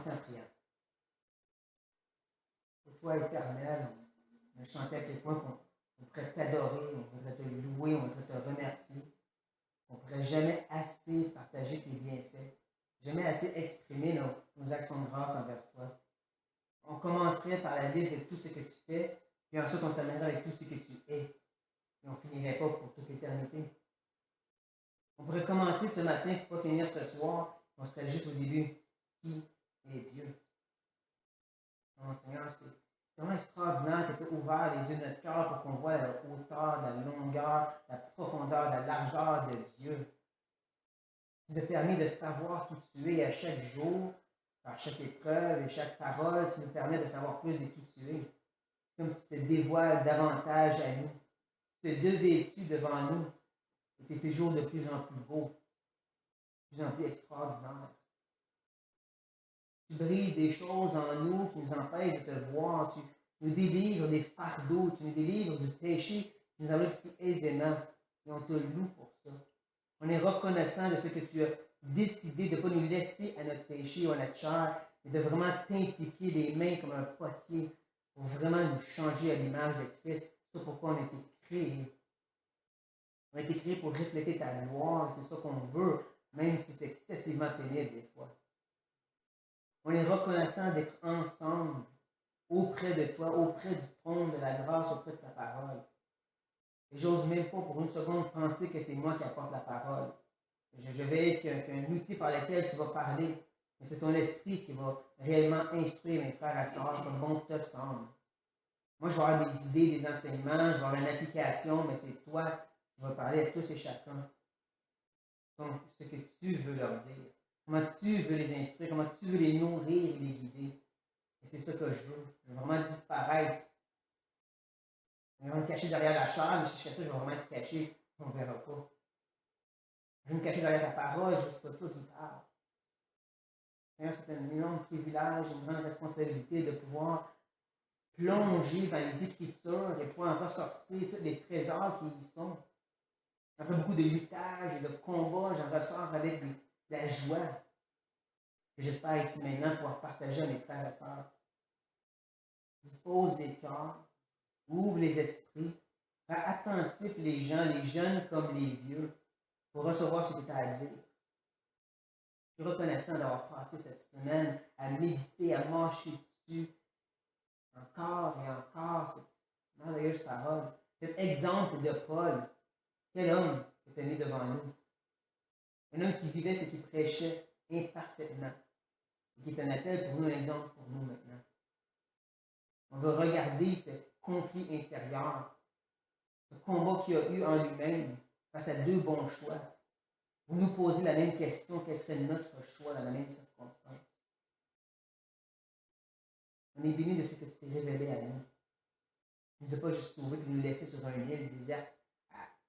commencer en priant. Pour toi, éternel, on a chanté à quel point on pourrait t'adorer, on pourrait te louer, on pourrait te remercier. On ne pourrait jamais assez partager tes bienfaits, jamais assez exprimer nos actions de grâce envers toi. On commencerait par la liste de tout ce que tu fais, puis ensuite on terminerait avec tout ce que tu es. Et on ne finirait pas pour toute l'éternité. On pourrait commencer ce matin pour ne pas finir ce soir, on serait juste au début. Qui est Dieu? Non, Seigneur, c'est vraiment extraordinaire que tu as ouvert les yeux de notre cœur pour qu'on voie la hauteur, la longueur, la profondeur, la largeur de Dieu. Tu nous as permis de savoir qui tu es à chaque jour, par chaque épreuve et chaque parole. Tu nous permets de savoir plus de qui tu es. C'est comme tu te dévoiles davantage à nous. Tu te dévêtus devant nous. Et tu es toujours de plus en plus beau, de plus en plus extraordinaire. Tu brises des choses en nous qui nous empêchent de te voir. Tu nous délivres des fardeaux. Tu nous délivres du péché qui nous enlève si aisément. Et on te loue pour ça. On est reconnaissant de ce que tu as décidé de ne pas nous laisser à notre péché ou à notre chair, et de vraiment t'impliquer les mains comme un potier pour vraiment nous changer à l'image de Christ. C'est pourquoi on a été créés. On a été créés pour refléter ta gloire, et c'est ça qu'on veut, même si c'est excessivement pénible des fois. On est reconnaissant d'être ensemble, auprès de toi, auprès du trône de la grâce, auprès de ta parole. Et j'ose même pas pour une seconde penser que c'est moi qui apporte la parole. Je vais être qu'un outil par lequel tu vas parler. Mais c'est ton esprit qui va réellement instruire mes frères et sœurs comme bon te semble. Moi, je vais avoir des idées, des enseignements, je vais avoir une application, mais c'est toi qui vas parler à tous et chacun. Donc, ce que tu veux leur dire. Comment tu veux les instruire, comment tu veux les nourrir et les guider. Et c'est ça que je veux. Je veux vraiment disparaître. Je vais me cacher derrière la chair, mais si je fais ça, je vais vraiment être caché. On ne verra pas. Je vais me cacher derrière ta parole, je ne sais pas toi qui parle. Seigneur, c'est un énorme privilège, une grande responsabilité de pouvoir plonger dans les Écritures et pouvoir en ressortir tous les trésors qui y sont. Après beaucoup de luttages et de combats, j'en ressors avec de la joie. Et j'espère ici maintenant pouvoir partager à mes frères et sœurs. Dispose les cœurs, ouvre les esprits, rends attentifs les gens, les jeunes comme les vieux, pour recevoir ce que tu as à dire. Je suis reconnaissant d'avoir passé cette semaine à méditer, à marcher dessus, encore et encore, cette merveilleuse parole, cet exemple de Paul. Quel homme que tu as mis devant nous. Un homme qui vivait ce qu'il prêchait imparfaitement, et qui est un appel pour nous, un exemple pour nous maintenant. On va regarder ce conflit intérieur, ce combat qu'il a eu en lui-même face à deux bons choix. Vous nous posez la même question, quel serait notre choix dans la même circonstance? On est béni de ce que tu t'es révélé à nous. Tu ne nous as pas juste sauvés et nous laissés sur une île déserte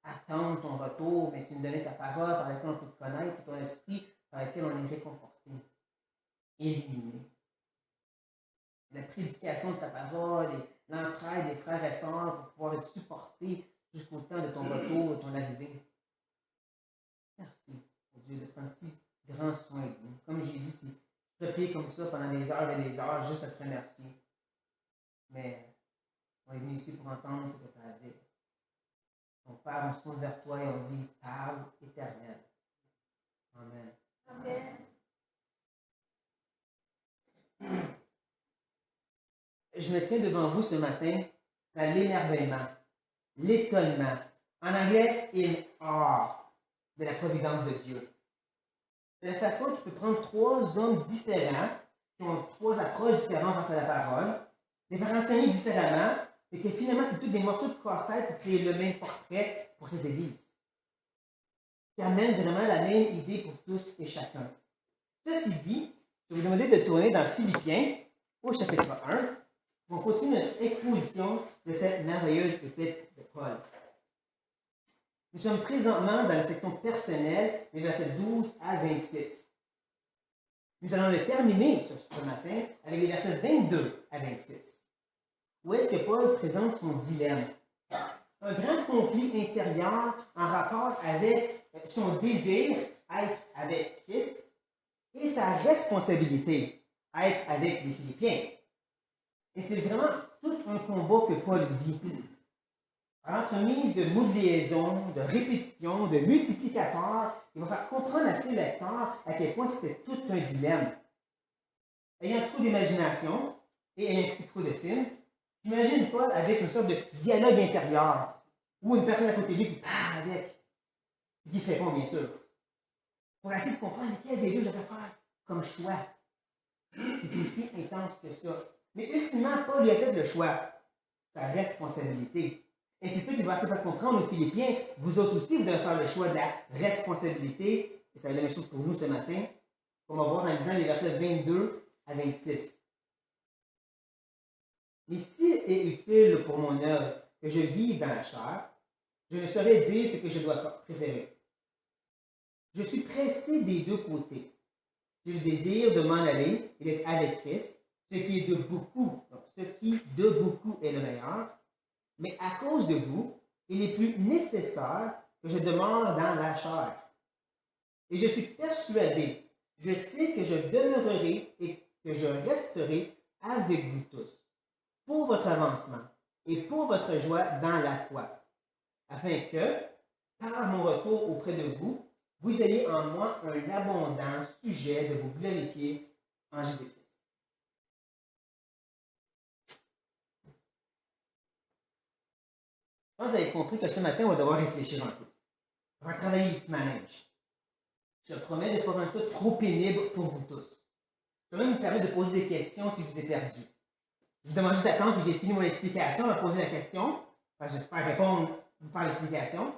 à attendre ton retour, mais tu nous donnais ta parole par laquelle on peut te connaître, et ton esprit par lequel on est réconforté, illuminé. La prédication de ta parole et l'entraide des frères et sœurs pour pouvoir être supportés jusqu'au temps de ton retour, de ton arrivée. Merci, pour Dieu, de prendre si grand soin de nous. Comme j'ai dit, si je peux prier comme ça pendant des heures et des heures, juste à te remercier. Mais on est venu ici pour entendre ce que tu as à dire. On Père, on se tourne vers toi et on dit parole éternelle. Amen. Amen. Je me tiens devant vous ce matin dans l'émerveillement, l'étonnement. En anglais, in awe de la providence de Dieu. De la façon qu'il peut prendre trois hommes différents, qui ont trois approches différentes face à la parole, les faire enseigner différemment, et que finalement, c'est tous des morceaux de casse-tête pour créer le même portrait pour cette Église. Qui amène vraiment la même idée pour tous et chacun. Ceci dit, je vais vous demander de tourner dans Philippiens, au chapitre 1. On continue notre exposition de cette merveilleuse épître de Paul. Nous sommes présentement dans la section personnelle des versets 12 à 26. Nous allons le terminer ce matin avec les versets 22 à 26. Où est-ce que Paul présente son dilemme? Un grand conflit intérieur en rapport avec son désir d'être avec Christ et sa responsabilité être avec les Philippiens. Et c'est vraiment tout un combat que Paul vit. Entremise de mots de liaison, de répétition, de multiplicateurs, il va faire comprendre à ses lecteurs à quel point c'était tout un dilemme. Ayant trop d'imagination et ayant écouté trop de films, j'imagine Paul avec une sorte de dialogue intérieur, ou une personne à côté de lui qui parle avec, et qui se répond bien sûr, pour essayer de comprendre quel des deux je vais faire comme choix. C'est aussi intense que ça. Mais ultimement, Paul lui a fait le choix, sa responsabilité. Et c'est ça qu'il va essayer de faire comprendre aux Philippiens. Vous autres aussi, vous devez faire le choix de la responsabilité. Et ça va être la même chose pour nous ce matin. On va voir en lisant les versets 22 à 26. Mais s'il est utile pour mon œuvre que je vive dans la chair, je ne saurais dire ce que je dois préférer. Je suis pressé des deux côtés. J'ai le désir de m'en aller et d'être avec Christ, ce qui est de beaucoup, donc ce qui de beaucoup est le meilleur, mais à cause de vous, il est plus nécessaire que je demeure dans la chair. Et je suis persuadé, je sais que je demeurerai et que je resterai avec vous tous, pour votre avancement et pour votre joie dans la foi, afin que, par mon retour auprès de vous, vous ayez en moi un abondant sujet de vous glorifier en Jésus-Christ. Je pense que vous avez compris que ce matin, on va devoir réfléchir un peu. On va travailler les petits manèges. Je promets de ne pas rendre ça trop pénible pour vous tous. Je vais même me permettre de poser des questions si je vous ai perdu. Je vous demande juste d'attendre que j'ai fini mon explication avant de poser la question. Enfin, j'espère répondre par l'explication.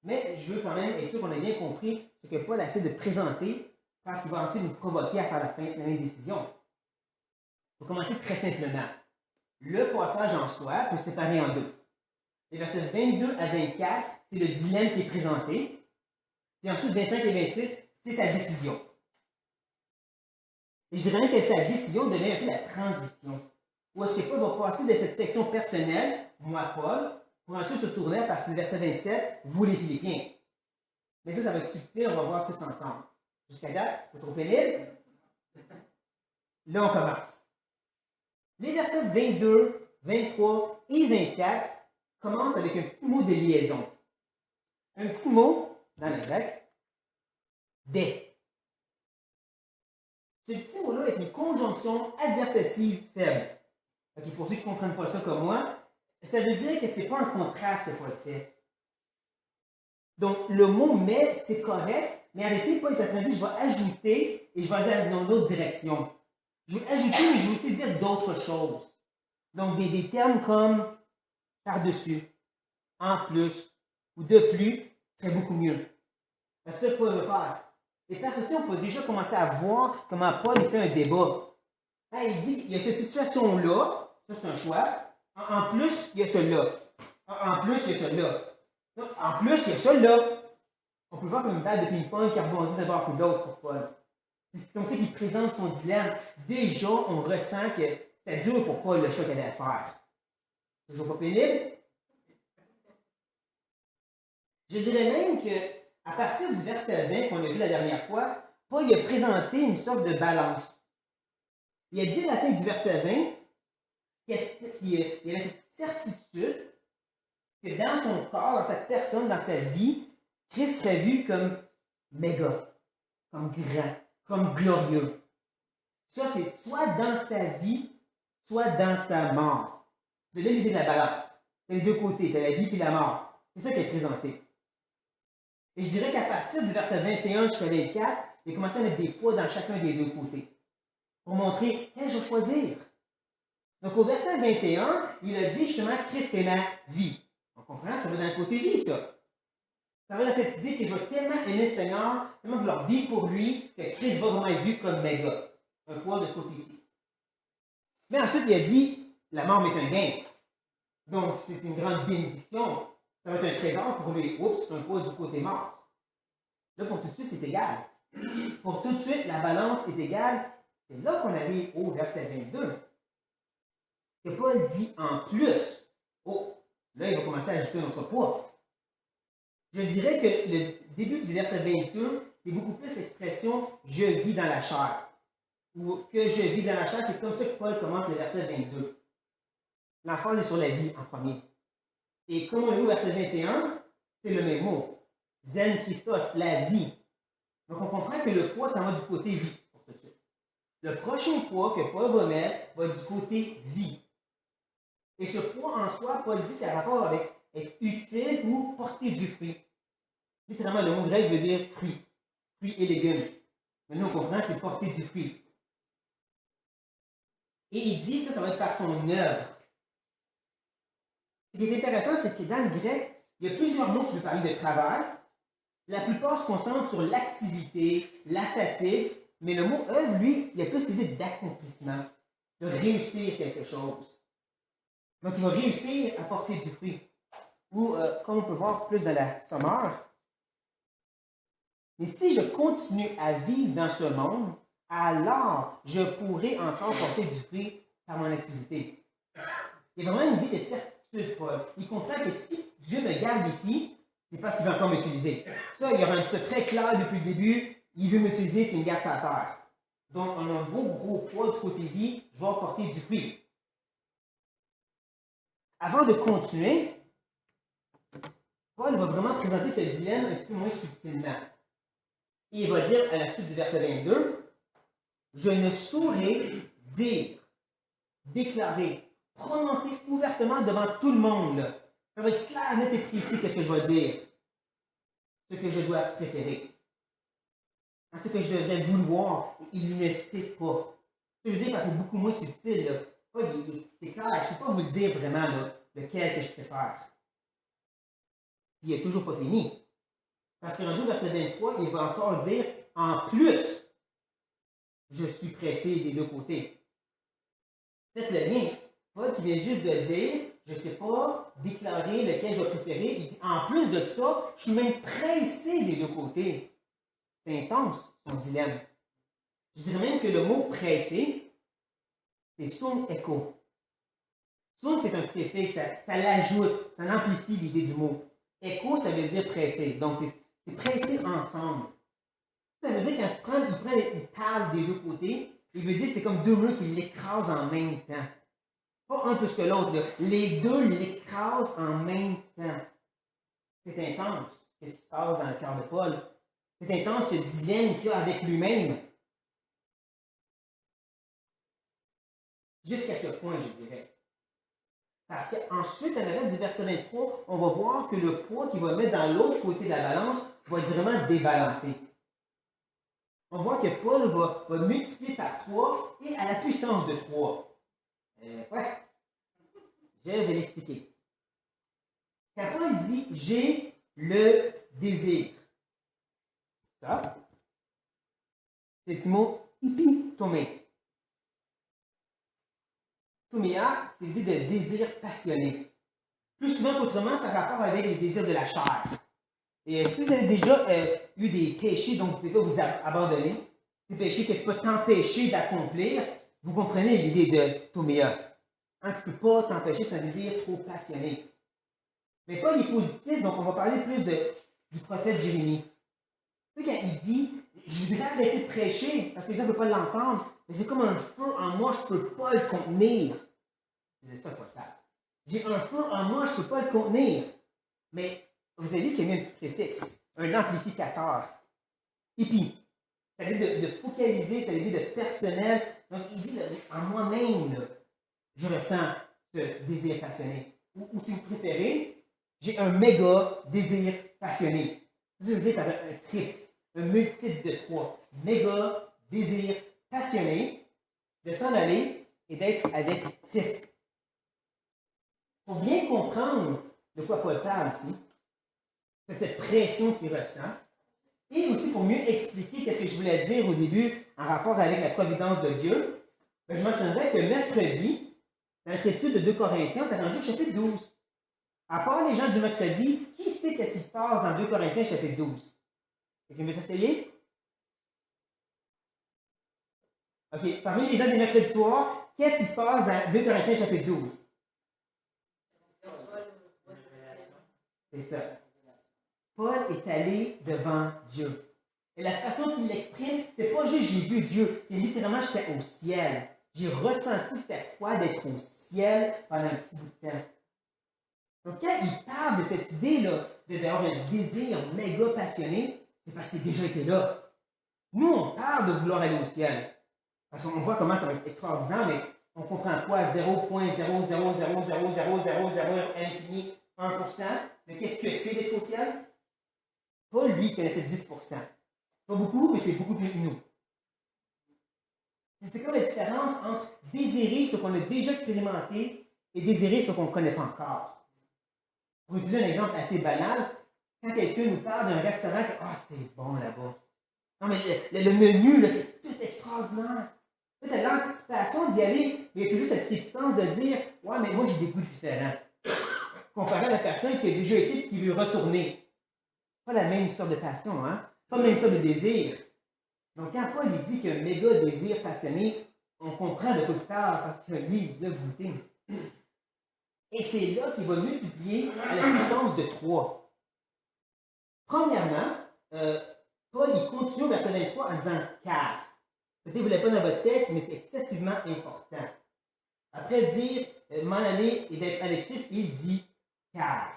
Mais je veux quand même être sûr qu'on ait bien compris ce que Paul essaie de présenter parce qu'il va ensuite nous provoquer à faire la même décision. Il faut commencer très simplement. Le passage en soi peut se séparer en deux. Les versets 22 à 24, c'est le dilemme qui est présenté. Et ensuite, 25 et 26, c'est sa décision. Et je dirais même que sa décision devient un peu la transition. Où est-ce que Paul va passer de cette section personnelle, moi Paul, pour ensuite se tourner à partir du verset 27, vous les Philippiens. Mais ça va être subtil, on va voir tous ensemble. Jusqu'à date, c'est pas trop pénible. Là, on commence. Les versets 22, 23 et 24 commencent avec un petit mot de liaison. Un petit mot, dans le grec, des. Ce petit mot-là est une conjonction adversative faible. Okay, pour ceux qui ne comprennent pas ça comme moi, ça veut dire que ce n'est pas un contraste que Paul fait. Donc, le mot mais, c'est correct, mais arrêtez, Paul est en train de dire, je vais ajouter et je vais aller dans une autre direction. Je vais ajouter, mais je vais aussi dire d'autres choses. Donc, des termes comme par-dessus, en plus ou de plus, c'est beaucoup mieux. C'est ça que Paul veut faire. Et par ceci, on peut déjà commencer à voir comment Paul fait un débat. Il dit, il y a cette situation-là, ça c'est un choix. En plus, il y a celui-là. En plus, il y a celui-là. En plus, il y a celui-là. On peut voir comme une balle de ping-pong qui rebondit d'un bord ou de l'autre pour Paul. C'est comme ça qu'il présente son dilemme. Déjà, on ressent que c'était dur pour Paul le choix qu'il avait à faire. Toujours pas pénible? Je dirais même qu'à partir du verset 20 qu'on a vu la dernière fois, Paul a présenté une sorte de balance. Il a dit à la fin du verset 20 qu'il y avait cette certitude que dans son corps, dans cette personne, dans sa vie, Christ serait vu comme méga, comme grand, comme glorieux. Ça, c'est soit dans sa vie, soit dans sa mort. De là, l'idée de la balance. Tu as les deux côtés, tu as la vie et la mort. C'est ça qui est présenté. Et je dirais qu'à partir du verset 21 jusqu'à 24, il a commencé à mettre des poids dans chacun des deux côtés. Pour montrer, je vais choisir. Donc au verset 21, il a dit justement, Christ est ma vie. On comprend, ça va dans le côté vie, ça. Ça va dans cette idée que je vais tellement aimer le Seigneur, tellement vouloir vivre pour lui, que Christ va vraiment être vu comme méga. Un poids de ce côté-ci. Mais ensuite, il a dit, la mort m'est un gain. Donc, c'est une grande bénédiction. Ça va être un trésor pour lui. Oups, c'est un poids du côté mort. Là, pour tout de suite, c'est égal. Pour tout de suite, la balance est égale. C'est là qu'on arrive au verset 22. Que Paul dit en plus. Oh, là, il va commencer à ajouter notre poids. Je dirais que le début du verset 22, c'est beaucoup plus l'expression « je vis dans la chair ». ou que je vis dans la chair, c'est comme ça que Paul commence le verset 22. L'emphase est sur la vie en premier. Et comme on est au verset 21, c'est le même mot. Zen Christos, la vie. Donc on comprend que le poids, ça va du côté vie pour tout de suite. Le prochain poids que Paul va mettre va du côté vie. Et ce poids en soi, Paul dit, c'est un rapport avec être utile ou porter du fruit. Littéralement, le mot grec veut dire fruit. Fruits et légumes. Mais nous, on comprend, c'est porter du fruit. Et il dit, ça va être par son œuvre. Ce qui est intéressant, c'est que dans le grec, il y a plusieurs mots qui veulent parler de travail. La plupart se concentrent sur l'activité, la fatigue, mais le mot œuvre, lui, il y a plus l'idée d'accomplissement, de réussir quelque chose. Donc, il va réussir à porter du fruit. Ou, comme on peut voir plus dans la sommaire, mais si je continue à vivre dans ce monde, alors je pourrai encore porter du fruit par mon activité. Il y a vraiment une idée de certitude, Paul. Il comprend que si Dieu me garde ici, c'est parce qu'il va encore m'utiliser. Ça, il y aura un truc très clair depuis le début. Il veut m'utiliser, c'est une garde à terre. Donc, on a un gros poids du côté vie, je vais porter du fruit. Avant de continuer, Paul va vraiment présenter ce dilemme un petit peu moins subtilement. Et il va dire à la suite du verset 22, je ne saurais dire, déclarer, prononcer ouvertement devant tout le monde. Là. Ça va être clair, net et précis qu'est-ce que je vais dire. Ce que je dois préférer. Ce que je devrais vouloir, il ne sait pas. Ce que je veux dire, c'est beaucoup moins subtil. Là. C'est clair, je ne peux pas vous le dire vraiment là, lequel que je préfère. Il n'est toujours pas fini. Parce que rendu au verset 23, il va encore dire, en plus, je suis pressé des deux côtés. Faites le lien. Paul qui vient juste de dire, je ne sais pas déclarer lequel je vais préférer. Il dit, en plus de ça, je suis même pressé des deux côtés. C'est intense, son dilemme. Je dirais même que le mot pressé, c'est son écho. Son, c'est un préfixe, ça l'ajoute, ça amplifie l'idée du mot. Écho, ça veut dire pressé. Donc, c'est pressé ensemble. Ça veut dire quand il prend une table des deux côtés, il veut dire que c'est comme deux murs qui l'écrasent en même temps. Pas un plus que l'autre. Les deux l'écrasent en même temps. C'est intense. Qu'est-ce qui se passe dans le cœur de Paul? C'est intense ce dilemme qu'il a avec lui-même. Jusqu'à ce point, je dirais. Parce qu'ensuite, à l'arrêt du verset 23, on va voir que le poids qu'il va mettre dans l'autre côté de la balance va être vraiment débalancé. On voit que Paul va multiplier par 3 et à la puissance de 3. Ouais, je vais l'expliquer. Quand Paul dit « j'ai le désir », ça, c'est le mot « ipitomé ». Toméa, c'est l'idée de désir passionné. Plus souvent qu'autrement, ça a rapport avec les désirs de la chair. Et si vous avez déjà eu des péchés dont vous ne pouvez pas vous abandonner, ces péchés que tu peux t'empêcher d'accomplir, vous comprenez l'idée de Toméa. Hein, tu ne peux pas t'empêcher, c'est un désir trop passionné. Mais Paul est positif, donc on va parler plus du prophète Jérémie. Tu sais, quand il dit, je voudrais arrêter de prêcher, parce que les gens ne peuvent pas l'entendre, mais c'est comme un feu en moi, je ne peux pas le contenir. C'est ça qu'il faut faire. J'ai un feu en moi, je ne peux pas le contenir. Mais vous avez vu qu'il y a mis un petit préfixe, un amplificateur. Et puis, ça veut dire de focaliser, ça veut dire de personnel. Donc, il dit, en moi-même, je ressens ce désir passionné. Ou si vous préférez, j'ai un méga désir passionné. Ça veut dire un triple, un multiple de 3. Méga désir passionné de s'en aller et d'être avec Christ. Pour bien comprendre de quoi Paul parle ici, c'est cette pression qu'il ressent, et aussi pour mieux expliquer ce que je voulais dire au début en rapport avec la providence de Dieu, je mentionnerai que mercredi, dans l'écriture de 2 Corinthiens, on est rendu au chapitre 12. À part les gens du mercredi, qui sait qu'est-ce qui se passe dans 2 Corinthiens chapitre 12? Quelqu'un veut s'essayer? OK. Parmi les gens du mercredi soir, qu'est-ce qui se passe dans 2 Corinthiens chapitre 12? C'est ça. Paul est allé devant Dieu. Et la façon qu'il l'exprime, c'est pas juste j'ai vu Dieu, c'est littéralement j'étais au ciel. J'ai ressenti c'était quoi d'être au ciel pendant un petit bout de temps. Donc quand il parle de cette idée-là, d'avoir un désir méga passionné, c'est parce qu'il a déjà été là. Nous, on parle de vouloir aller au ciel. Parce qu'on voit comment ça va être extraordinaire, mais on comprend quoi? 0,0000000 infini 1%. Mais qu'est-ce que c'est d'être au ciel? Paul, lui, connaissait 10%. Pas beaucoup, mais c'est beaucoup plus que nous. C'est quoi la différence entre désirer ce qu'on a déjà expérimenté et désirer ce qu'on ne connaît pas encore? Pour utiliser un exemple assez banal, quand quelqu'un nous parle d'un restaurant, c'est bon là-bas. Non, mais le menu, là, c'est tout extraordinaire. Tu as l'anticipation d'y aller, mais il y a toujours cette réticence de dire ouais, mais moi, j'ai des goûts différents. Comparé à la personne qui a déjà été et qui veut retourner. Pas la même sorte de passion, hein? Pas la même sorte de désir. Donc, quand Paul il dit qu'il y a un méga désir passionné, on comprend de quoi il parle parce que lui, il a goûté. Et c'est là qu'il va multiplier à la puissance de 3. Premièrement, Paul il continue au verset 23 en disant car. Peut-être que vous ne l'avez pas dans votre texte, mais c'est excessivement important. Après dire m'en aller et d'être avec Christ, il dit car.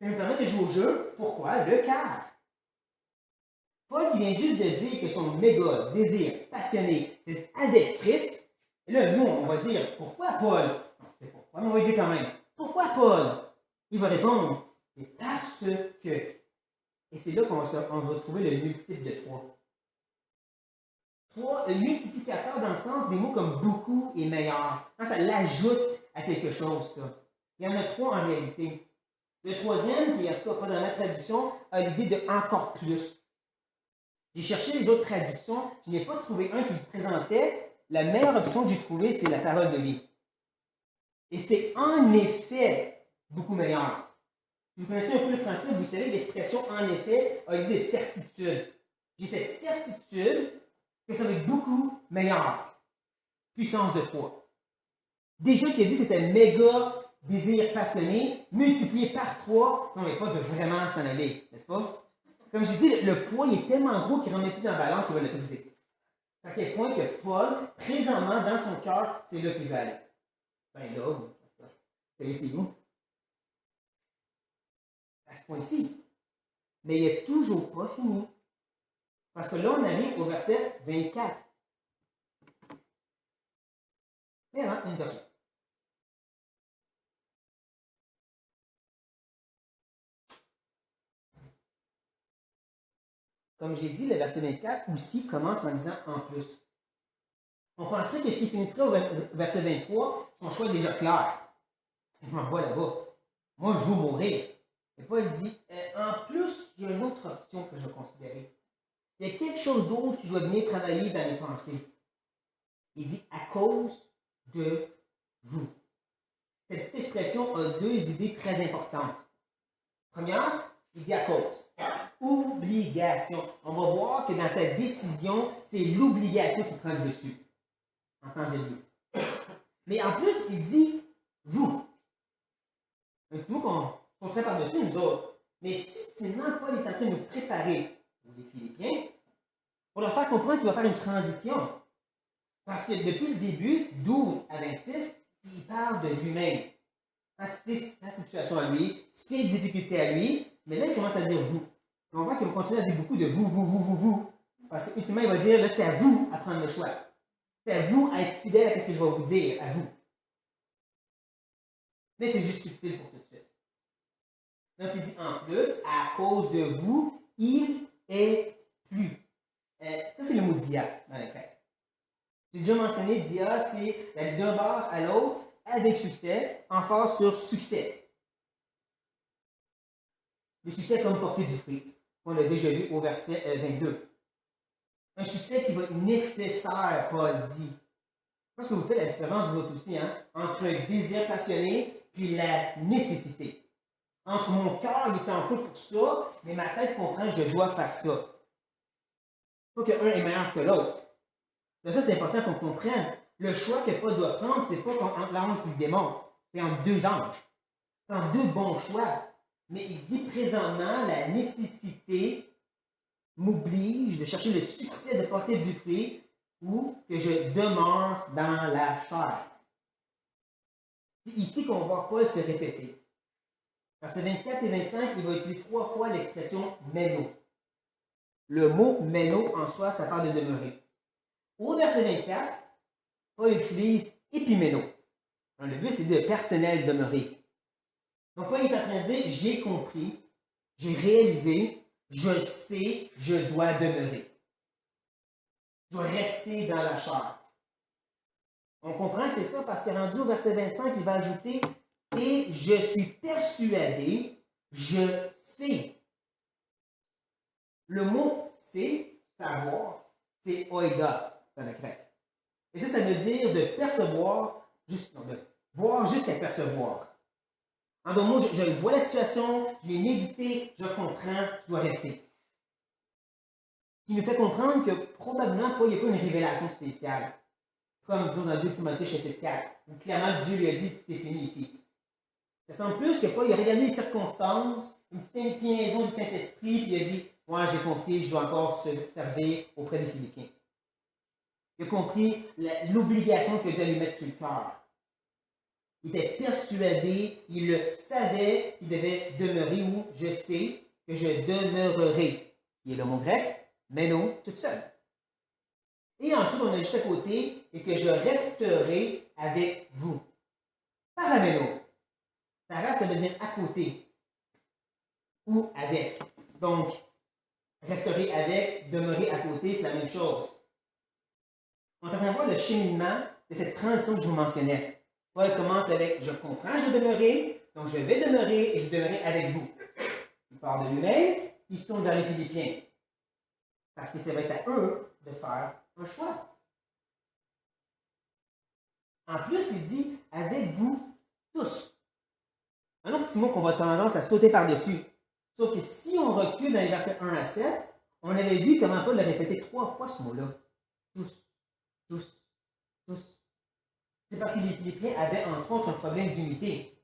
Ça nous permet de jouer au jeu. Pourquoi? Le car. Paul qui vient juste de dire que son méga désir passionné, c'est avec Christ. Et là, nous, on va dire pourquoi Paul? Non, c'est pourquoi, mais on va dire quand même. Pourquoi Paul? Il va répondre c'est parce que. Et c'est là qu'on va trouver le multiple de 3. 3, le multiplicateur dans le sens des mots comme beaucoup et meilleur. Quand ça l'ajoute à quelque chose, ça. Il y en a 3 en réalité. Le troisième, qui est en tout cas pas dans ma traduction, a l'idée de encore plus. J'ai cherché les autres traductions, je n'ai pas trouvé un qui le présentait. La meilleure option que j'ai trouvée, c'est la parole de vie. Et c'est en effet beaucoup meilleur. Si vous connaissez un peu le français, vous savez que l'expression en effet a l'idée de certitude. J'ai cette certitude que ça va être beaucoup meilleur. Puissance de 3. Déjà qu'il a dit que c'était méga désir passionné, multiplié par 3, non mais pas de vraiment s'en aller, n'est-ce pas? Comme je dis, le poids est tellement gros qu'il ne remet plus dans la balance, il va le briser. À quel point que Paul, présentement, dans son cœur, c'est là qu'il va aller. Ben là, c'est où? À ce point-ci. Mais il n'est toujours pas fini. Parce que là, on arrive au verset 24. Mais là, une version. Comme j'ai dit, le verset 24 aussi commence en disant en plus. On penserait que s'il finisserait au verset 23, son choix est déjà clair. Je m'envoie là-bas. Moi, je veux mourir. Et Paul dit, en plus, il y a une autre option que je vais considérer. Il y a quelque chose d'autre qui doit venir travailler dans mes pensées. Il dit, à cause de vous. Cette petite expression a 2 idées très importantes. Première, il dit à cause. Obligation. On va voir que dans cette décision, c'est l'obligation qui prend le dessus. Entendez-vous. Mais en plus, il dit vous. Un petit mot qu'on ferait par-dessus nous autres. Mais subtilement, Paul est en train de nous préparer pour les Philippiens pour leur faire comprendre qu'il va faire une transition. Parce que depuis le début, 12 à 26, il parle de lui-même. C'est sa situation à lui, ses difficultés à lui, mais là, il commence à dire vous. Et on voit qu'il va continuer à dire beaucoup de vous. Parce qu'ultimement, il va dire, là, c'est à vous à prendre le choix. C'est à vous à être fidèle à ce que je vais vous dire, à vous. Mais c'est juste subtil pour tout de suite. Donc, il dit en plus, à cause de vous, il est plus. Ça, c'est le mot dia dans les faits. J'ai déjà mentionné, dia, c'est d'aller d'un bord à l'autre avec succès, emphase sur succès. Le succès comme porter du fruit, qu'on a déjà vu au verset 22. Un succès qui va être nécessaire, Paul dit. Je pense que vous faites la différence, vous autres aussi, hein, entre un désir passionné puis la nécessité. Entre mon cœur, il est en feu pour ça, mais ma tête comprend que je dois faire ça. Pas qu'un est meilleur que l'autre. Mais ça, c'est important qu'on comprenne. Le choix que Paul doit prendre, c'est pas entre l'ange et le démon. C'est entre 2 anges. C'est entre 2 bons choix. Mais il dit présentement la nécessité m'oblige de chercher le succès de porter du fruit ou que je demeure dans la chair. C'est ici qu'on voit Paul se répéter. Versets 24 et 25, il va utiliser 3 fois l'expression meno. Le mot meno en soi, ça parle de demeurer. Au verset 24, Paul utilise épimeno. Le but, c'est de personnel demeurer. Donc, Paul est en train de dire, j'ai compris, j'ai réalisé, je sais, je dois demeurer. Je dois rester dans la chair. On comprend, c'est ça, parce que rendu au verset 25, il va ajouter, et je suis persuadé, je sais. Le mot c'est, savoir, c'est oida dans le grec. Et ça veut dire de percevoir, de voir jusqu'à percevoir. En d'autres mots, je vois la situation, je l'ai médité, je comprends, je dois rester. Ce qui nous fait comprendre que probablement Paul n'y a pas une révélation spéciale. Comme disons dans 2 Timothée chapitre 4, où clairement Dieu lui a dit tout est fini ici. Ça semble plus que Paul il a regardé les circonstances, une petite inclinaison du Saint-Esprit, puis il a dit moi j'ai compris, je dois encore servir auprès des Philippiens. Il a compris l'obligation que Dieu lui mettre sur le cœur. Il était persuadé, il le savait qu'il devait demeurer où je sais que je demeurerai. Il est le mot grec, meno, toute seule. Et ensuite, on a juste à côté, et que je resterai avec vous. Parameno. Para, ça veut dire à côté. Ou avec. Donc, resterai avec, demeurer à côté, c'est la même chose. On est en train de voir le cheminement de cette transition que je vous mentionnais. Paul commence avec « Je comprends, je vais demeurer, donc je vais demeurer et je demeurerai avec vous ». Il part de lui-même, il se tourne vers les Philippiens. Parce que ça va être à eux de faire un choix. En plus, il dit « avec vous tous ». Un autre petit mot qu'on va tendance à sauter par-dessus. Sauf que si on recule dans les versets 1 à 7, on avait vu comment Paul l'a répété 3 fois ce mot-là. Tous, tous, tous. C'est parce que les Philippiens avaient entre autres un problème d'unité.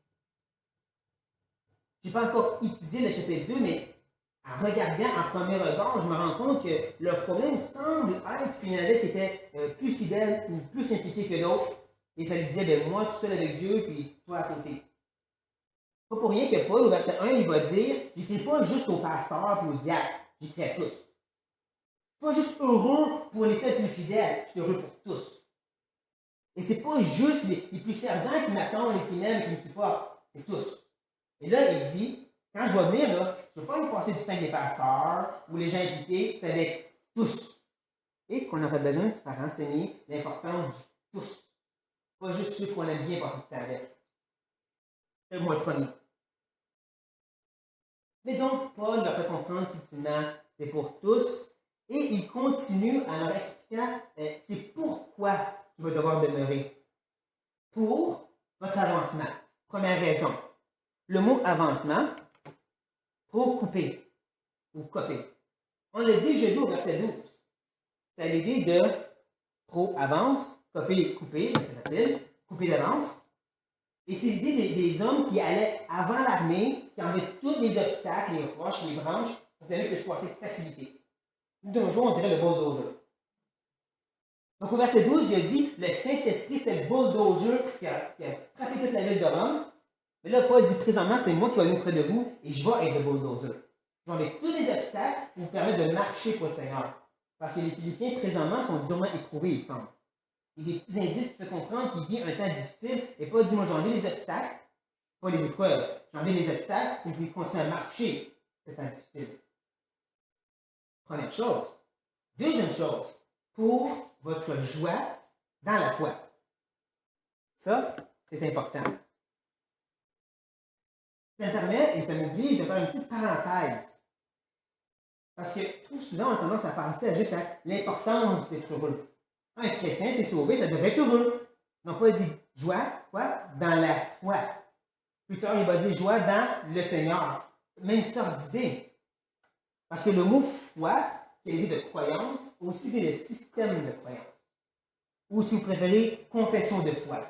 Je n'ai pas encore étudié le chapitre 2, mais en regardant en premier regard, je me rends compte que leur problème semble être qu'il y en avait qui étaient plus fidèles ou plus impliqués que d'autres. Et ça lui disait, ben moi tout seul avec Dieu, puis toi à côté. Pas pour rien que Paul, au verset 1, il va dire, j'écris pas juste aux pasteurs et aux diacres, j'écris à tous. Pas juste heureux pour les seuls plus fidèles, je suis heureux pour tous. Et c'est pas juste les plus fervents qui m'attendent et qui m'aiment et qui me supportent, c'est tous. Et là, il dit, quand je vais venir, là, je ne veux pas y passer du temps avec les pasteurs ou les gens impliqués, c'est avec tous. Et qu'on aurait besoin de faire enseigner l'importance du tous. Pas juste ceux qu'on aime bien passer du temps avec. C'est moi le premier. Mais donc, Paul leur fait comprendre subtilement, c'est pour tous. Et il continue en leur expliquant, c'est pourquoi il va devoir demeurer. Pour votre avancement. Première raison. Le mot avancement, pro-couper ou coper. On l'a déjà vu au verset 12. C'est l'idée de pro-avance, coper, couper, c'est facile, couper d'avance. Et c'est l'idée des hommes qui allaient avant l'armée, qui enlevaient tous les obstacles, les roches, les branches, pour que l'année puisse passer avec facilité. D'un jour, on dirait le bulldozer. Donc au verset 12, il a dit, le Saint-Esprit, c'est le bulldozer qui a frappé toute la ville de Rome. Mais là, Paul dit présentement, c'est moi qui vais aller auprès de vous et je vais être le bulldozer. Je vais enlever tous les obstacles pour vous permettre de marcher pour le Seigneur. Parce que les Philippiens, présentement, sont durement éprouvés, il semble. Il y a des petits indices qui peuvent comprendre qu'il vit un temps difficile et Paul dit, moi, j'ai enlevé les obstacles, pas les épreuves. J'ai enlevé les obstacles pour que vous continuez à marcher ce temps difficile. Première chose. Deuxième chose, pour votre joie dans la foi. Ça, c'est important. Ça me permet, et ça m'oblige de faire une petite parenthèse. Parce que trop souvent, on a tendance à penser à juste à l'importance d'être heureux. Un chrétien s'est sauvé, ça devrait être heureux. Donc, Paul dit joie, quoi? Dans la foi. Plus tard, il va dire joie dans le Seigneur. Même sorte d'idée. Parce que le mot foi, qui est l'idée de croyance, aussi dit le système de croyance. Ou si vous préférez, confession de foi.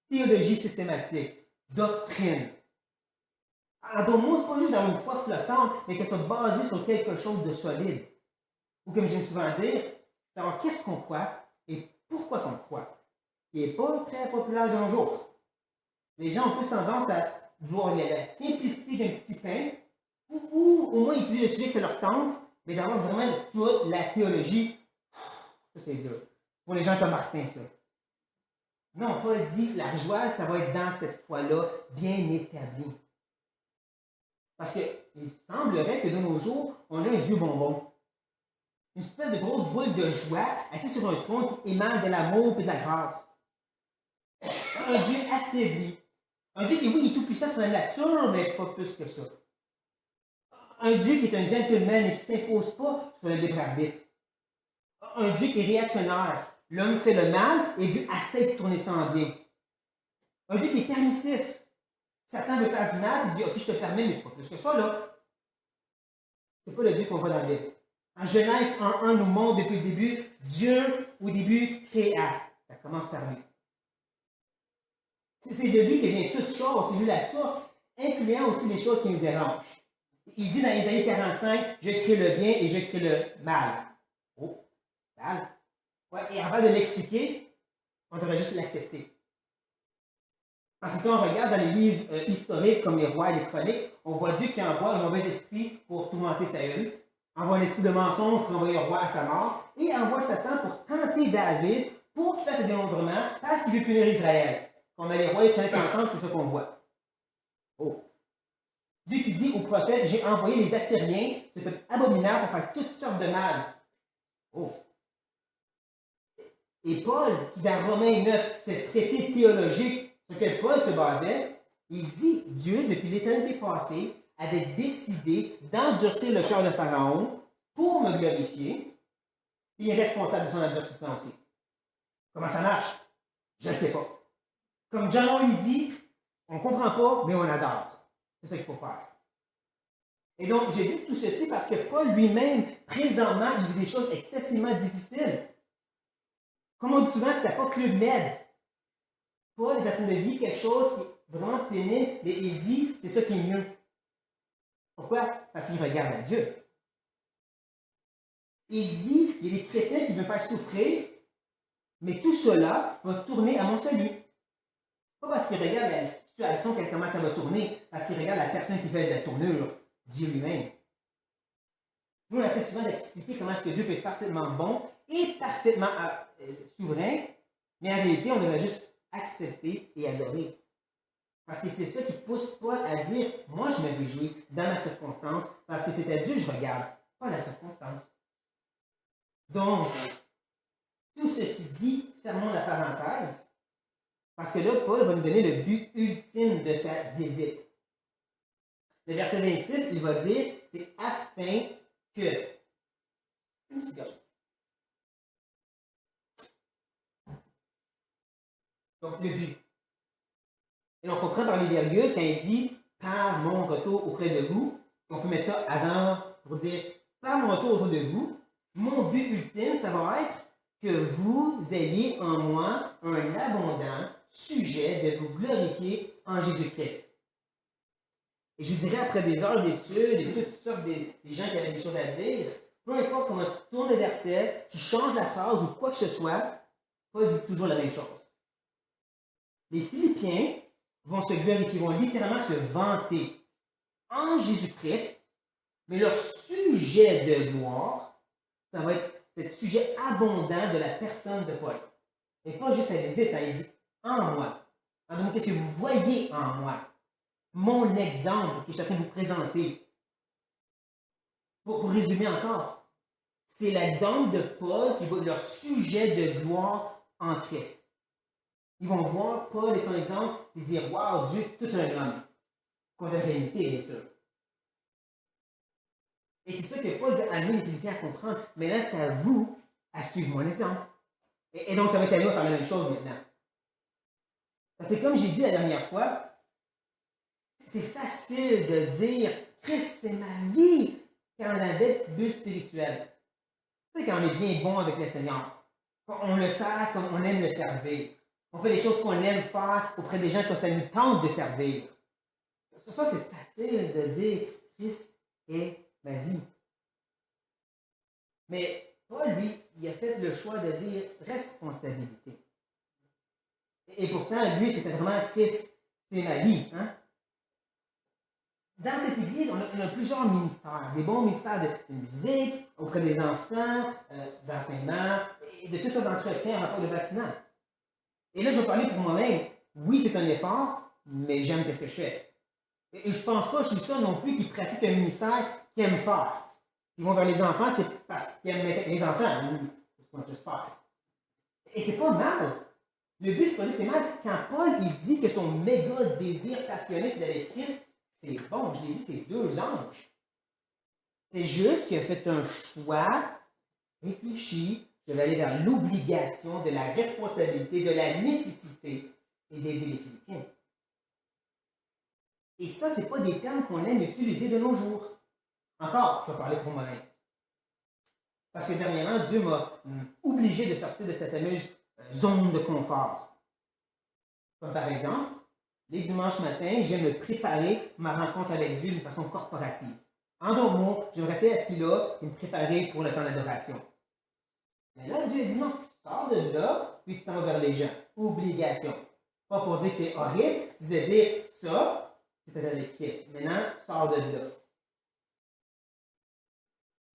Théologie systématique. Doctrine. En d'autres mots, pas juste d'avoir une foi flottante, mais qu'elle soit basée sur quelque chose de solide. ou comme j'aime souvent dire, savoir qu'est-ce qu'on croit et pourquoi qu'on croit, qui n'est pas très populaire de nos jours. Les gens ont plus tendance à voir la simplicité d'un petit pain, ou au moins utiliser le sujet que ça leur tente, mais d'avoir vraiment toute la théologie. Ça, c'est dur. Pour les gens comme Martin, ça. Non, Paul dit, la joie, ça va être dans cette foi-là, bien établie. Parce qu'il semblerait que de nos jours, on a un Dieu bonbon. Une espèce de grosse boule de joie, assis sur un trône qui émane de l'amour et de la grâce. Un Dieu affaibli. Un Dieu qui, oui, est tout puissant sur la nature, mais pas plus que ça. Un Dieu qui est un gentleman et qui ne s'impose pas sur le libre arbitre. Un Dieu qui est réactionnaire. L'homme fait le mal et Dieu essaie de tourner ça en bien. Un Dieu qui est permissif. Satan veut faire du mal, il dit, ok, je te permets, mais pas plus que ça, là. C'est pas le Dieu qu'on voit dans la Bible. En Genèse 1.1 nous montre depuis le début, Dieu, au début, créa. Ça commence par lui. C'est de lui que vient toute chose, c'est lui la source, incluant aussi les choses qui nous dérangent. Il dit dans Isaïe 45, je crée le bien et je crée le mal. Oh, mal. Ouais, et avant de l'expliquer, on devrait juste l'accepter. Parce que quand on regarde dans les livres historiques comme les rois et les chroniques, on voit Dieu qui envoie un mauvais esprit pour tourmenter Saül, envoie un esprit de mensonge pour envoyer le roi à sa mort, et envoie Satan pour tenter David pour qu'il fasse un dénombrement parce qu'il veut punir Israël. Quand on a les rois et les chroniques ensemble, c'est ça qu'on voit. Oh. Dieu qui dit au prophète, j'ai envoyé les Assyriens, ce peuple abominable, pour faire toutes sortes de mal. Oh. Et Paul, qui dans Romains 9, ce traité théologique sur lequel Paul se basait, il dit, Dieu, depuis l'éternité passée, avait décidé d'endurcir le cœur de Pharaon pour me glorifier, et il est responsable de son endurcissement aussi. Comment ça marche? Je ne sais pas. Comme Jean lui dit, on ne comprend pas, mais on adore. C'est ça qu'il faut faire. Et donc, j'ai dit tout ceci parce que Paul lui-même, présentement, il vit des choses excessivement difficiles. Comme on dit souvent, c'était pas Club Med. Paul est en train de vivre quelque chose qui est vraiment pénible, mais il dit, c'est ça qui est mieux. Pourquoi? Parce qu'il regarde à Dieu. Il dit, il y a des chrétiens qui veulent faire souffrir, mais tout cela va tourner à mon salut. Pas parce qu'il regarde la situation, comment ça va tourner, parce qu'il regarde la personne qui fait la tournure, Dieu lui-même. Nous, on essaie souvent d'expliquer comment est-ce que Dieu peut être parfaitement bon et parfaitement souverain, mais en réalité, on devrait juste accepter et adorer. Parce que c'est ça qui pousse Paul à dire, moi je me réjouis dans la circonstance, parce que c'est à Dieu que je regarde, pas la circonstance. Donc, tout ceci dit, fermons la parenthèse, parce que là, Paul va nous donner le but ultime de sa visite. Le verset 26, il va dire, c'est afin que... Donc, le but. Et on comprend par les virgules quand il dit par mon retour auprès de vous. On peut mettre ça avant pour dire par mon retour auprès de vous. Mon but ultime, ça va être que vous ayez en moi un abondant sujet de vous glorifier en Jésus-Christ. Et je vous dirais, après des heures d'études et toutes sortes des gens qui avaient des choses à dire, peu importe comment tu tournes le verset, tu changes la phrase ou quoi que ce soit, Paul dit toujours la même chose. Les Philippiens vont se glorifier, vont littéralement se vanter en Jésus-Christ, mais leur sujet de gloire, ça va être ce sujet abondant de la personne de Paul. Et pas juste à visite, il dit en moi. Donc, qu'est-ce que vous voyez en moi? Mon exemple que je suis en train de vous présenter. Pour résumer encore, c'est l'exemple de Paul qui va de leur sujet de gloire en Christ. Ils vont voir Paul et son exemple et dire waouh, Dieu, tout un homme. Qu'on a réalité, bien sûr. Et c'est ça que Paul veut amener les Philippiens à comprendre. Mais là, c'est à vous à suivre mon exemple. Et donc, ça va être à nous à faire la même chose maintenant. Parce que comme j'ai dit la dernière fois, c'est facile de dire Christ, c'est ma vie quand on a des petits buts spirituels. Tu sais, quand on est bien bon avec le Seigneur. Quand on le sert comme on aime le servir. On fait des choses qu'on aime faire auprès des gens que ça nous tente de servir. Ça, c'est facile de dire Christ est ma vie. Mais Paul, lui, il a fait le choix de dire responsabilité. Et pourtant, lui, c'était vraiment Christ, c'est ma vie. Hein? Dans cette église, on a plusieurs ministères. Des bons ministères de musique, auprès des enfants, d'enseignement, et de tout ça d'entretien en rapport au bâtiment. Et là, je vais parler pour moi-même. Oui, c'est un effort, mais j'aime ce que je fais. Et je ne pense pas, je suis sûr non plus, qu'ils pratiquent un ministère qu'ils aiment faire. Ils vont vers les enfants, c'est parce qu'ils aiment mettre les enfants. J'espère. Et c'est pas mal. Le but, c'est pas dire c'est mal. Quand Paul il dit que son méga désir passionné, c'est d'aller avec Christ, c'est bon, je l'ai dit, c'est 2 anges. C'est juste qu'il a fait un choix réfléchi. Je vais aller vers l'obligation, de la responsabilité, de la nécessité et d'aider les Philippiens. Et ça, ce n'est pas des termes qu'on aime utiliser de nos jours. Encore, je vais parler pour moi-même. Parce que dernièrement, Dieu m'a obligé de sortir de cette fameuse zone de confort. Comme par exemple, les dimanches matins, je viens me préparer ma rencontre avec Dieu d'une façon corporative. En d'autres mots, je vais rester assis là et me préparer pour le temps d'adoration. Mais là, Dieu a dit non, tu sors de là, puis tu t'en vas vers les gens. Obligation. Pas pour dire que c'est horrible, c'est de dire ça, c'est avec Christ. Maintenant, sors de là.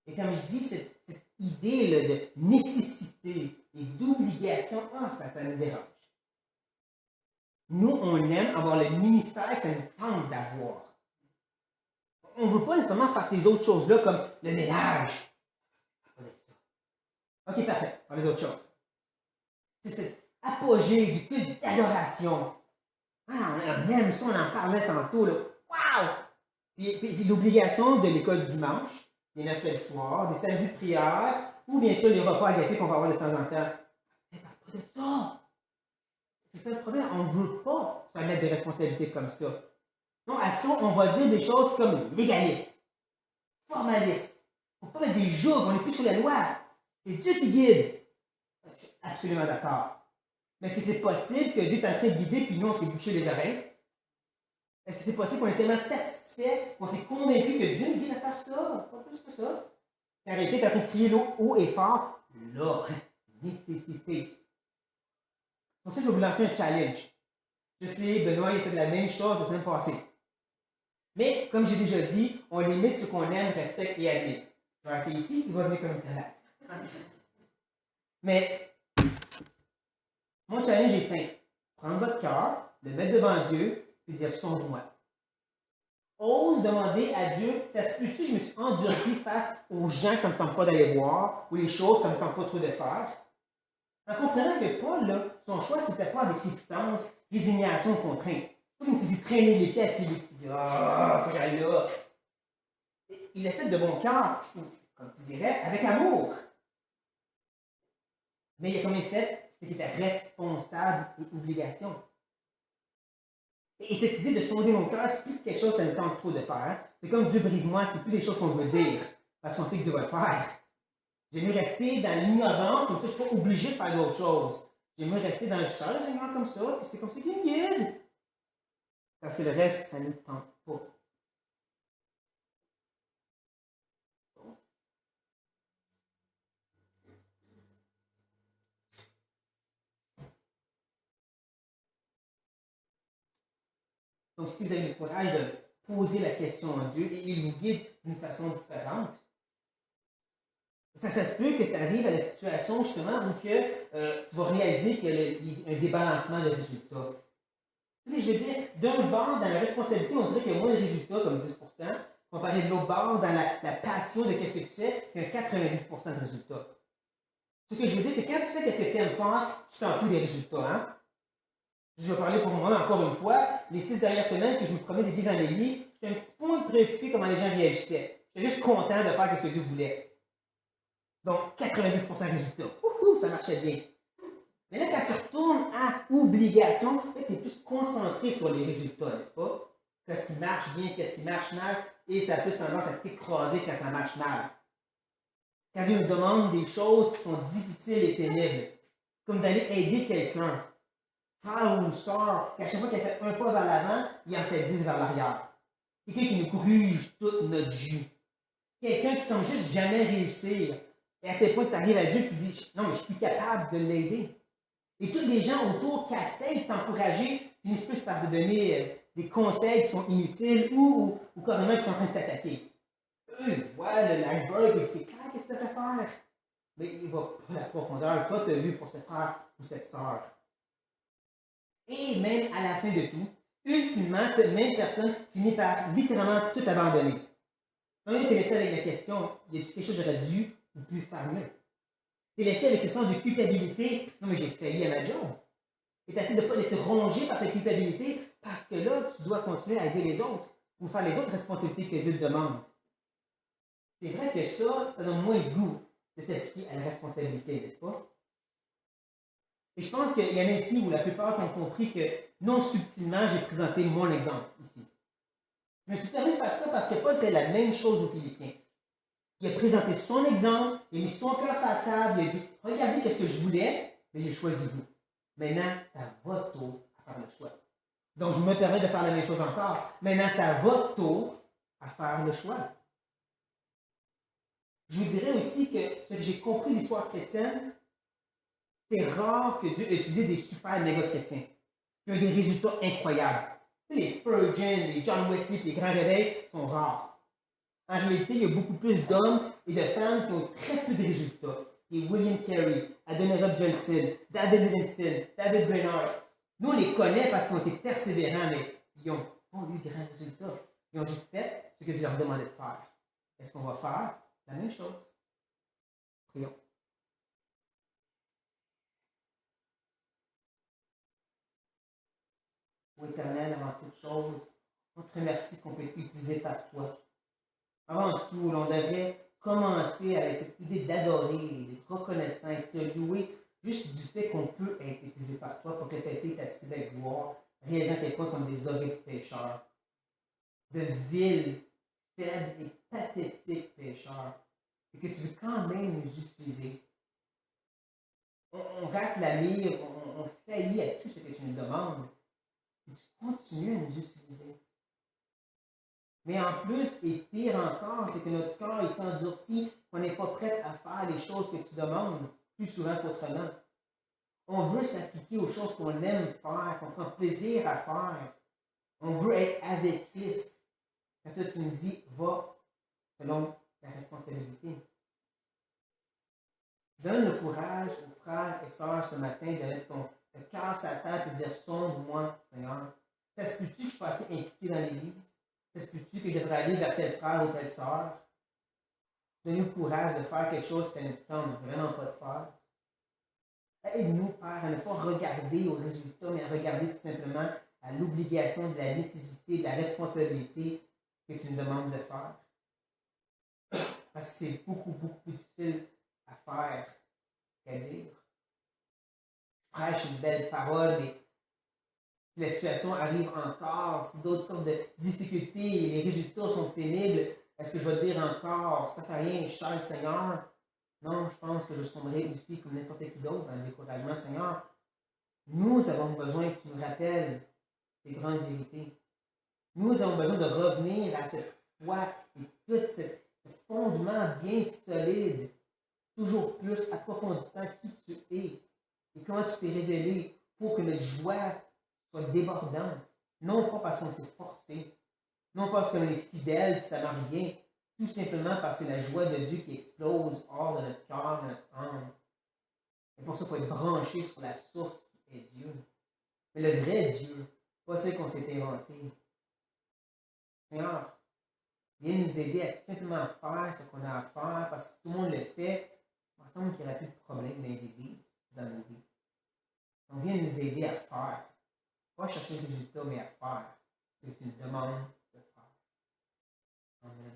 Et comme je dis, cette idée là, de nécessité et d'obligation, ça nous dérange. Nous, on aime avoir le ministère que ça nous tente d'avoir. On ne veut pas nécessairement faire ces autres choses-là comme le ménage. OK, parfait. On parle d'autres choses. C'est cet apogée du culte d'adoration. Ah, on aime ça, on en parlait tantôt. Là. Wow! Puis l'obligation de l'école du dimanche, des mercredis soirs, des samedis de prière, ou bien sûr les repas à gâter qu'on va avoir de temps en temps. Mais parle pas de ça! C'est ça le problème. On ne veut pas se mettre des responsabilités comme ça. Non, à ça, on va dire des choses comme légaliste, formaliste. On ne peut pas mettre des jours, on n'est plus sur la loi. C'est Dieu qui guide. Je suis absolument d'accord. Mais est-ce que c'est possible que Dieu est en train de guider puis nous, on s'est bouché les oreilles? Est-ce que c'est possible qu'on est tellement satisfait, qu'on s'est convaincu que Dieu nous guide à faire ça? Pas plus que ça. Arrêtez, t'es en train de crier haut et fort. Là, nécessité. Pour ça, je vais vous lancer un challenge. Je sais, Benoît, il a fait la même chose la semaine passée. Mais, comme j'ai déjà dit, on limite ce qu'on aime, respecte et admire. Je vais arrêter ici, il va venir comme une talate. Mais, mon challenge est simple. Prendre votre cœur, le mettre devant Dieu, puis dire sauve-moi. Ose demander à Dieu, ça se peut-tu, je me suis endurci face aux gens que ça ne me tente pas d'aller voir, ou les choses que ça ne me tente pas trop de faire. En comprenant que Paul, là, son choix, c'était pas avec résistance, résignation ou contrainte. Pas comme s'il traînait les pieds à Philippe, il dit ah, faut que j'aille là. Il l'a fait de bon cœur, ou, comme tu dirais, avec amour. Mais il a quand même fait ce qui était responsable et obligation. Et cette idée de sonder mon cœur, c'est plus quelque chose que ça me tente trop de faire. C'est comme Dieu brise-moi, c'est plus des choses qu'on veut dire, parce qu'on sait que Dieu va le faire. J'aimerais rester dans l'ignorance, comme ça je ne suis pas obligé de faire d'autres choses. J'aimerais rester dans le changement comme ça, puis c'est comme ça qu'il me guide. Parce que le reste, ça ne nous tente pas. Donc, si vous avez le courage de poser la question à Dieu et il vous guide d'une façon différente, ça se peut que tu arrives à la situation justement où que, tu vas réaliser qu'il y a un débalancement de résultats. Tu sais, je veux dire, d'un bord, dans la responsabilité, on dirait qu'il y a moins de résultats, comme 10%, comparé de l'autre bord, dans la passion de ce que tu fais, qu'il y a 90% de résultats. Ce que je veux dire, c'est quand tu fais ce que tu aimes faire, tu t'en fous des résultats. Hein? Je vais parler pour moi encore une fois. Les 6 dernières semaines que je me promenais d'église en église, j'étais un petit peu préoccupé comment les gens réagissaient. J'étais juste content de faire ce que Dieu voulait. Donc, 90% de résultats. Ça marchait bien. Mais là, quand tu retournes à obligation, tu es plus concentré sur les résultats, n'est-ce pas? Qu'est-ce qui marche bien, qu'est-ce qui marche mal, et ça a plus tendance à t'écraser quand ça marche mal. Quand Dieu nous demande des choses qui sont difficiles et pénibles, comme d'aller aider quelqu'un, frère ou une soeur, qu'à chaque fois qu'elle fait un pas vers l'avant, il en fait 10 vers l'arrière. Quelqu'un qui nous corrige toute notre jus. Quelqu'un qui ne semble juste jamais réussir. Et à tel point que tu arrives à Dieu et tu dis, non, mais je suis plus capable de l'aider. Et tous les gens autour qui essayent de t'encourager finissent plus par te donner des conseils qui sont inutiles ou carrément qui sont en train de t'attaquer. Eux, ils voient l'iceberg et c'est clair qu'est-ce que tu devrais faire. Mais il ne va pas à la profondeur. Toi, tu as vu pour ce frère ou cette sœur. Et même à la fin de tout, ultimement, cette même personne finit par littéralement tout abandonner. Quand tu es laissé avec la question, y a-t-il quelque chose que j'aurais dû ou pu faire mieux? Tu es laissé avec ce sens de culpabilité. Non, mais j'ai failli à ma job. Et tu essaies de ne pas laisser ronger par cette culpabilité parce que là, tu dois continuer à aider les autres ou faire les autres responsabilités que Dieu te demande. C'est vrai que ça donne moins le goût de s'appliquer à la responsabilité, n'est-ce pas? Et je pense qu'il y en a ici où la plupart ont compris que non subtilement, j'ai présenté mon exemple ici. Je me suis permis de faire ça parce que Paul fait la même chose aux Philippiens. Il a présenté son exemple, il a mis son cœur sur la table, il a dit regardez ce que je voulais, mais j'ai choisi vous. Maintenant, c'est à votre tour à faire le choix. Donc, je me permets de faire la même chose encore. Maintenant, c'est à votre tour à faire le choix. Je vous dirais aussi que ce que j'ai compris de l'histoire chrétienne, c'est rare que Dieu ait utilisé des super méga chrétiens qui ont des résultats incroyables. Les Spurgeon, les John Wesley, les grands réveils sont rares. En réalité, il y a beaucoup plus d'hommes et de femmes qui ont très peu de résultats. Et William Carey, Adoniram Judson, David Livingstone, David Brainerd. Nous, on les connaît parce qu'ils ont été persévérants, mais ils n'ont pas eu de grands résultats. Ils ont juste fait ce que Dieu leur demandait de faire. Est-ce qu'on va faire la même chose? Prions. Ô Éternel, avant toute chose, on te remercie qu'on peut être utilisé par toi. Avant tout, on devrait commencer avec cette idée d'adorer, d'être reconnaissant et de te louer juste du fait qu'on peut être utilisé par toi pour répéter ta si belle gloire, réalisant à quel point comme des horribles pécheurs, de vils, faibles et pathétiques pécheurs, et que tu veux quand même nous utiliser. On rate la mire, on faillit à tout ce que tu nous demandes, et tu continues à nous utiliser. Mais en plus, et pire encore, c'est que notre cœur il s'endurcit, qu'on n'est pas prêt à faire les choses que tu demandes, plus souvent qu'autrement. On veut s'appliquer aux choses qu'on aime faire, qu'on prend plaisir à faire. On veut être avec Christ. Quand toi tu nous dis, va selon ta responsabilité. Donne le courage aux frères et sœurs ce matin de mettre ton cœur sur la table et de dire, sonde-moi, Seigneur. Ça se peut-tu que je suis pas assez impliqué dans l'Église? Ça se peut-tu que je devrais aller vers tel frère ou telle sœur? Donne-nous le courage de faire quelque chose que ça ne tente vraiment pas de faire. Aide-nous, Père, à ne pas regarder aux résultats, mais à regarder tout simplement à l'obligation de la nécessité, de la responsabilité que tu nous demandes de faire. Parce que c'est beaucoup, beaucoup plus difficile à faire qu'à dire. Je prêche une belle parole, mais si la situation arrive encore, si d'autres sortes de difficultés et les résultats sont pénibles, est-ce que je vais dire encore, ça ne fait rien, cher Seigneur? Non, je pense que je tomberai aussi comme n'importe qui d'autre dans le découragement. Seigneur, nous avons besoin que tu nous rappelles ces grandes vérités. Nous avons besoin de revenir à cette foi et tout ce fondement bien solide, toujours plus approfondissant qui tu es et comment tu t'es révélé pour que notre joie soit débordante. Non pas parce qu'on s'est forcé, non pas parce qu'on est fidèle et ça marche bien, tout simplement parce que c'est la joie de Dieu qui explose hors de notre cœur, de notre âme. Et pour ça, il faut être branché sur la source qui est Dieu. Mais le vrai Dieu, pas celui qu'on s'est inventé. Seigneur, viens nous aider à tout simplement faire ce qu'on a à faire, parce que si tout le monde le fait, il me semble qu'il n'y aura plus de problème dans les églises, dans nos vies. Donc, viens nous aider à faire. Pas chercher le résultat, mais à faire ce que tu nous demandes de faire. Amen.